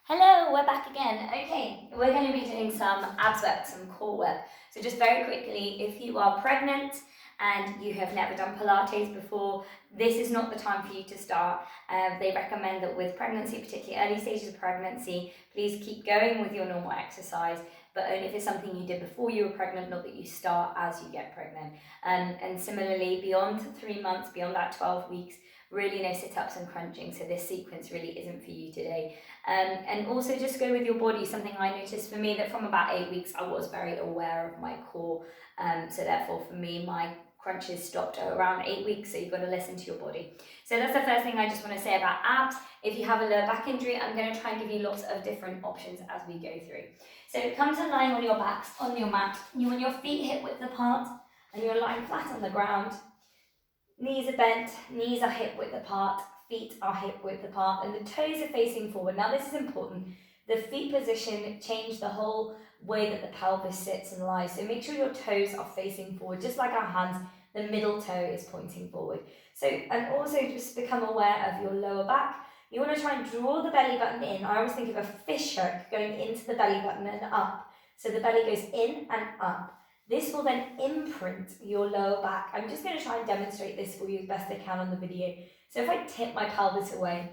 Hello, we're back again. Okay, we're going to be doing some abs work, some core work. So just very quickly, if you are pregnant and you have never done Pilates before, this is not the time for you to start. They recommend that with pregnancy, particularly early stages of pregnancy, please keep going with your normal exercise, but only if it's something you did before you were pregnant, not that you start as you get pregnant. And similarly, beyond 3 months, beyond that 12 weeks, really no sit-ups and crunching. So this sequence really isn't for you today. And also just go with your body. Something I noticed for me that from about 8 weeks, I was very aware of my core. So therefore for me, my crunches stopped at around 8 weeks. So you've got to listen to your body. So that's the first thing I just want to say about abs. If you have a lower back injury, I'm going to try and give you lots of different options as we go through. So come to lying on your backs, on your mat. You want your feet hip width apart and you're lying flat on the ground. Knees are bent, knees are hip width apart, feet are hip width apart, and the toes are facing forward. Now this is important. The feet position change the whole way that the pelvis sits and lies. So make sure your toes are facing forward, just like our hands, the middle toe is pointing forward. So, and also just become aware of your lower back. You want to try and draw the belly button in. I always think of a fish hook going into the belly button and up. So the belly goes in and up. This will then imprint your lower back. I'm just going to try and demonstrate this for you as best I can on the video. So if I tip my pelvis away,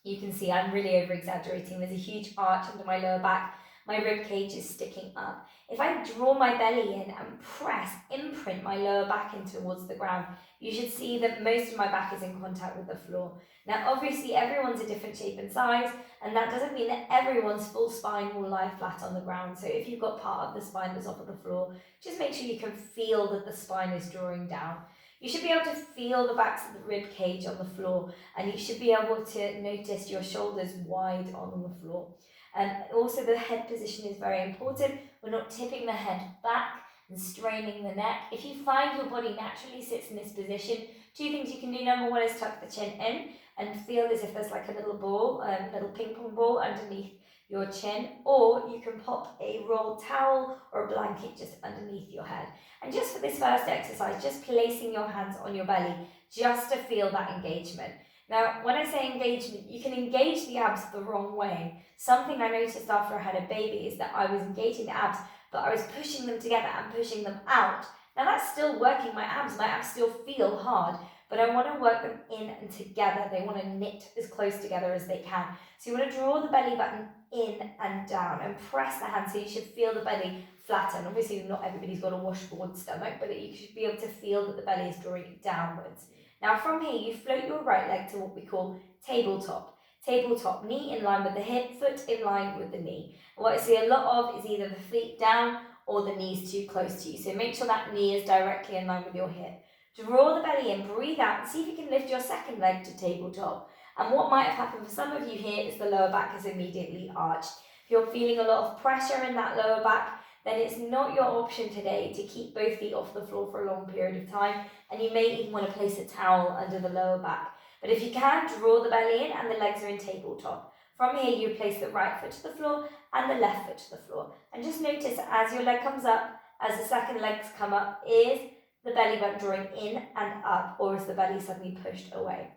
you can see I'm really over exaggerating. There's a huge arch under my lower back. My rib cage is sticking up. If I draw my belly in and press, imprint my lower back in towards the ground, you should see that most of my back is in contact with the floor. Now, obviously, everyone's a different shape and size, and that doesn't mean that everyone's full spine will lie flat on the ground. So if you've got part of the spine that's off of the floor, just make sure you can feel that the spine is drawing down. You should be able to feel the backs of the rib cage on the floor, and you should be able to notice your shoulders wide on the floor. And also the head position is very important. We're not tipping the head back and straining the neck. If you find your body naturally sits in this position, two things you can do. Number one is tuck the chin in and feel as if there's like a little ball, a little ping pong ball underneath your chin, or you can pop a rolled towel or a blanket just underneath your head. And just for this first exercise, just placing your hands on your belly just to feel that engagement. Now, when I say engagement, you can engage the abs the wrong way. Something I noticed after I had a baby is that I was engaging the abs, but I was pushing them together and pushing them out. Now that's still working my abs still feel hard, but I want to work them in and together. They want to knit as close together as they can. So you want to draw the belly button in and down and press the hands so you should feel the belly flatten. Obviously not everybody's got a washboard stomach, but you should be able to feel that the belly is drawing downwards. Now from here, you float your right leg to what we call tabletop. Tabletop, knee in line with the hip, foot in line with the knee. And what I see a lot of is either the feet down or the knees too close to you. So make sure that knee is directly in line with your hip. Draw the belly in, breathe out, and see if you can lift your second leg to tabletop. And what might have happened for some of you here is the lower back is immediately arched. If you're feeling a lot of pressure in that lower back, then it's not your option today to keep both feet off the floor for a long period of time, and you may even want to place a towel under the lower back. But if you can, draw the belly in and the legs are in tabletop. From here, you place the right foot to the floor and the left foot to the floor. And just notice as your leg comes up, as the second legs come up, is the belly button drawing in and up, or is the belly suddenly pushed away?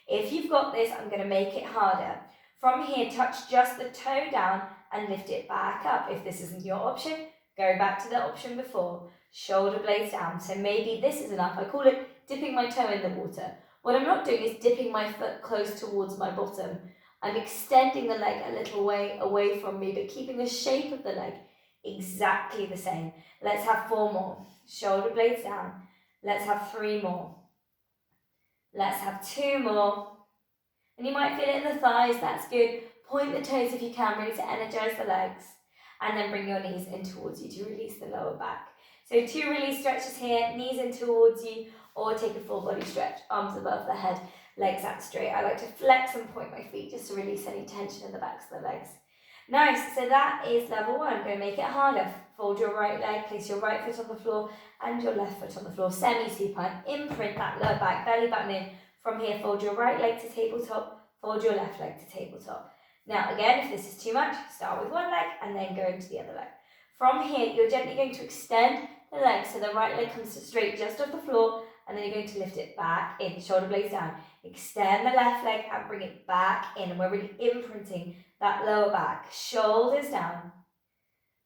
If you've got this, I'm going to make it harder. From here, touch just the toe down and lift it back up. If this isn't your option, go back to the option before. Shoulder blades down. So maybe this is enough. I call it dipping my toe in the water. What I'm not doing is dipping my foot close towards my bottom. I'm extending the leg a little way away from me, but keeping the shape of the leg exactly the same. Let's have 4 more. Shoulder blades down. Let's have 3 more. Let's have 2 more. And you might feel it in the thighs, that's good. Point the toes if you can, really to energize the legs. And then bring your knees in towards you to release the lower back. So 2 release stretches here, knees in towards you, or take a full body stretch, arms above the head, legs out straight. I like to flex and point my feet just to release any tension in the backs of the legs. Nice, so that is level 1. I'm going to make it harder. Fold your right leg, place your right foot on the floor and your left foot on the floor. Semi-supine, imprint that lower back, belly button in. From here, fold your right leg to tabletop, fold your left leg to tabletop. Now again, if this is too much, start with one leg and then go into the other leg. From here, you're gently going to extend the leg so the right leg comes straight just off the floor and then you're going to lift it back in, shoulder blades down. Extend the left leg and bring it back in, and we're really imprinting that lower back, shoulders down.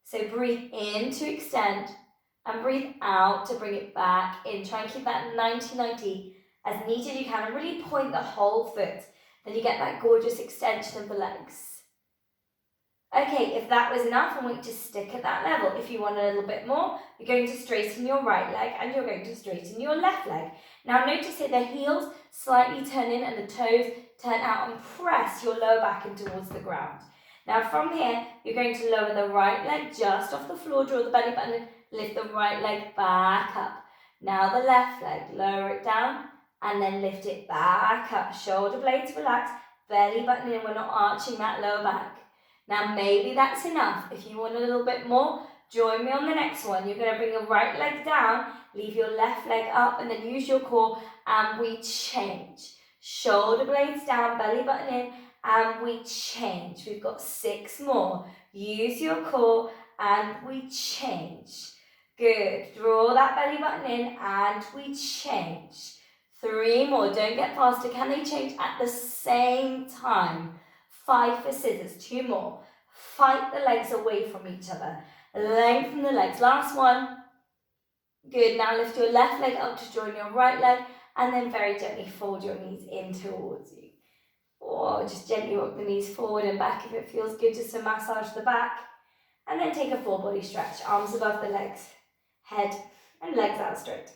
So breathe in to extend, and breathe out to bring it back in. Try and keep that 90-90 as neat as you can, and really point the whole foot. Then you get that gorgeous extension of the legs. Okay, if that was enough, I want you to stick at that level. If you want a little bit more, you're going to straighten your right leg and you're going to straighten your left leg. Now notice here the heels slightly turn in and the toes turn out, and press your lower back in towards the ground. Now from here, you're going to lower the right leg just off the floor, draw the belly button in, lift the right leg back up. Now the left leg, lower it down and then lift it back up. Shoulder blades relax, belly button in, we're not arching that lower back. Now maybe that's enough. If you want a little bit more, join me on the next one. You're going to bring your right leg down, leave your left leg up, and then use your core, and we change. Shoulder blades down, belly button in, and we change. We've got 6 more. Use your core, and we change. Good. Draw that belly button in, and we change. 3 more. Don't get faster. Can they change at the same time? 5 for scissors, 2 more. Fight the legs away from each other. Lengthen the legs. Last one. Good. Now lift your left leg up to join your right leg, and then very gently fold your knees in towards you. Or just gently rock the knees forward and back if it feels good, just to massage the back. And then take a full body stretch. Arms above the legs, head and legs out straight.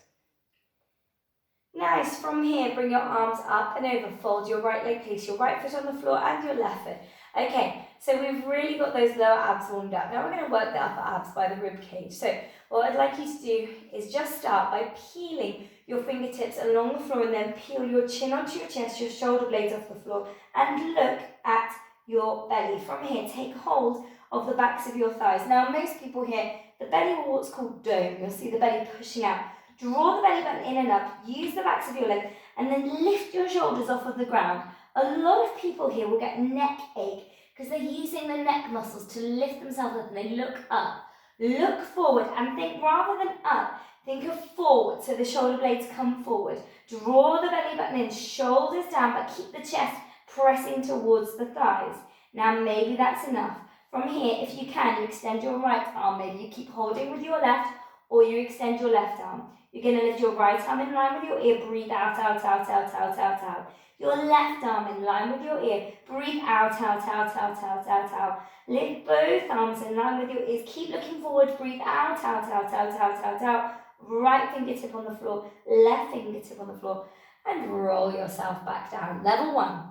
Nice. From here, bring your arms up and over. Fold your right leg, place your right foot on the floor and your left foot. Okay, so we've really got those lower abs warmed up. Now we're going to work the upper abs by the rib cage. So what I'd like you to do is just start by peeling your fingertips along the floor, and then peel your chin onto your chest, your shoulder blades off the floor, and look at your belly. From here, take hold of the backs of your thighs. Now most people here, the belly will what's called dome. You'll see the belly pushing out. Draw the belly button in and up, use the backs of your legs, and then lift your shoulders off of the ground. A lot of people here will get neck ache because they're using the neck muscles to lift themselves up, and they look up. Look forward and think, rather than up, think of forward, so the shoulder blades come forward. Draw the belly button in, shoulders down, but keep the chest pressing towards the thighs. Now maybe that's enough. From here, if you can, you extend your right arm. Maybe you keep holding with your left, or you extend your left arm. You're going to lift your right arm in line with your ear. Breathe out, out, out, out, out, out, out. Your left arm in line with your ear. Breathe out, out, out, out, out, out, out. Lift both arms in line with your ears. Keep looking forward. Breathe out, out, out, out, out, out, out. Right fingertip on the floor. Left fingertip on the floor. And roll yourself back down. Level 1.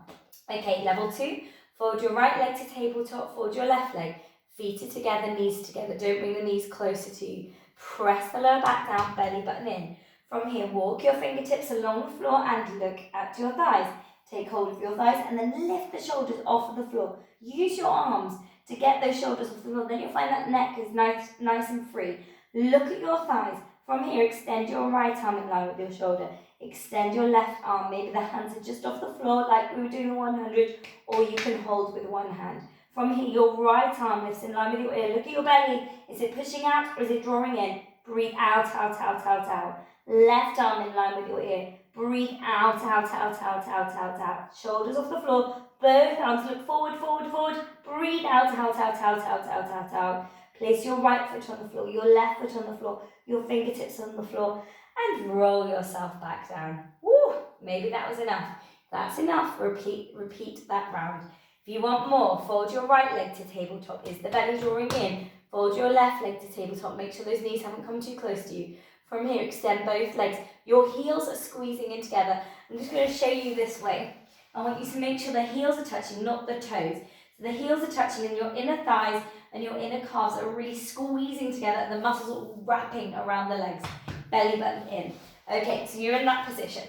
Okay, level 2. Fold your right leg to tabletop. Fold your left leg. Feet are together, knees together. Don't bring the knees closer to you. Press the lower back down, belly button in. From here, walk your fingertips along the floor and look at your thighs. Take hold of your thighs and then lift the shoulders off of the floor. Use your arms to get those shoulders off the floor. Then you'll find that neck is nice and free. Look at your thighs. From here, extend your right arm in line with your shoulder. Extend your left arm. Maybe the hands are just off the floor like we were doing the 100, or you can hold with one hand. From here, your right arm lifts in line with your ear. Look at your belly. Is it pushing out or is it drawing in? Breathe out, out, out, out, out. Left arm in line with your ear. Breathe out, out, out, out, out, out, out. Shoulders off the floor. Both arms look forward, forward, forward. Breathe out, out, out, out, out, out, out, out. Place your right foot on the floor, your left foot on the floor, your fingertips on the floor, and roll yourself back down. Woo! Maybe that was enough. That's enough. Repeat that round. If you want more, fold your right leg to tabletop. Is the belly drawing in? Fold your left leg to tabletop. Make sure those knees haven't come too close to you. From here, extend both legs. Your heels are squeezing in together. I'm just going to show you this way. I want you to make sure the heels are touching, not the toes. So the heels are touching and your inner thighs and your inner calves are really squeezing together and the muscles are wrapping around the legs. Belly button in. Okay, so you're in that position.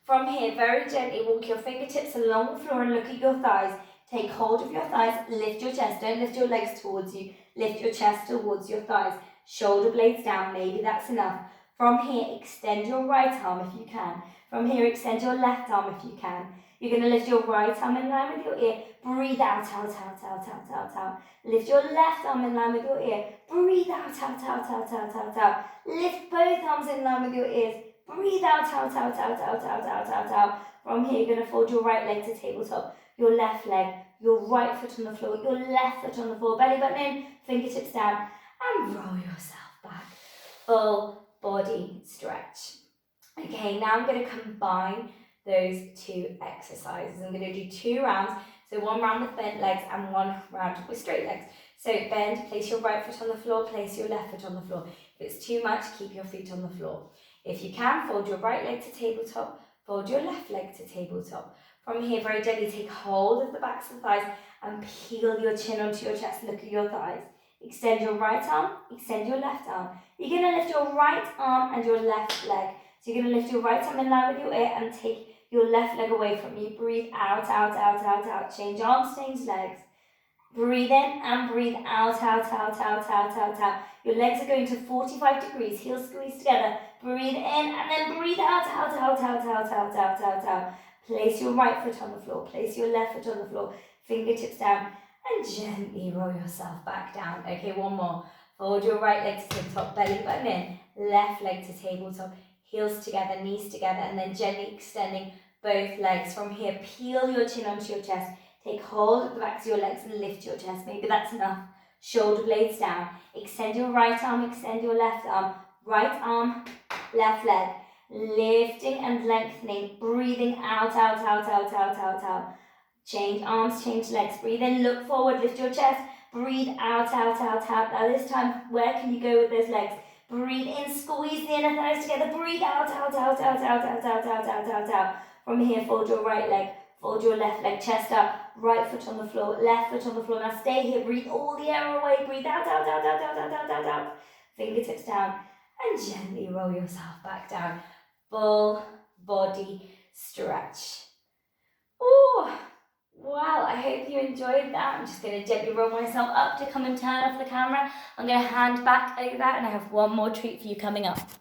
From here, very gently walk your fingertips along the floor and look at your thighs. Take hold of your thighs, lift your chest. Don't lift your legs towards you. Lift your chest towards your thighs. Shoulder blades down, maybe that's enough. From here, extend your right arm if you can. From here, extend your left arm if you can. You're going to lift your right arm in line with your ear. Breathe out, out, out, out, out, out, out. Lift your left arm in line with your ear. Breathe out, out, out, out, out, out, out. Lift both arms in line with your ears. Breathe out, out, out, out, out, out, out, out, out. From here, you're going to fold your right leg to tabletop, your left leg, your right foot on the floor, your left foot on the floor, belly button in, fingertips down, and roll yourself back. Full body stretch. Okay, now I'm going to combine those two exercises. I'm going to do 2 rounds. So 1 round with bent legs and 1 round with straight legs. So bend, place your right foot on the floor, place your left foot on the floor. If it's too much, keep your feet on the floor. If you can, fold your right leg to tabletop, fold your left leg to tabletop. From here, very gently take hold of the backs of the thighs and peel your chin onto your chest. Look at your thighs. Extend your right arm, extend your left arm. You're going to lift your right arm and your left leg. So you're going to lift your right arm in line with your ear and take your left leg away from you. Breathe out, out, out, out, out. Change arms, change legs. Breathe in and breathe out, out, out, out, out, out, out. Your legs are going to 45 degrees, heels squeezed together. Breathe in and then breathe out, out, out, out, out, out, out, out, out. Place your right foot on the floor, place your left foot on the floor, fingertips down, and gently roll yourself back down. Okay, 1 more. Fold your right leg to tabletop, belly button in, left leg to tabletop, heels together, knees together, and then gently extending both legs. From here, peel your chin onto your chest. Take hold of the backs of your legs and lift your chest. Maybe that's enough. Shoulder blades down. Extend your right arm, extend your left arm. Right arm, left leg. Lifting and lengthening. Breathing out, out, out, out, out, out, out. Change arms, change legs. Breathe in, look forward, lift your chest. Breathe out, out, out, out. Now this time, where can you go with those legs? Breathe in, squeeze the inner thighs together. Breathe out, out, out, out, out, out, out, out, out, out, out. From here, fold your right leg. Fold your left leg, chest up, right foot on the floor, left foot on the floor. Now stay here, breathe all the air away, breathe out, out, out, out, out, out, out, out, out. Fingertips down and gently roll yourself back down. Full body stretch. Oh, wow, I hope you enjoyed that. I'm just going to gently roll myself up to come and turn off the camera. I'm going to hand back over that and I have one more treat for you coming up.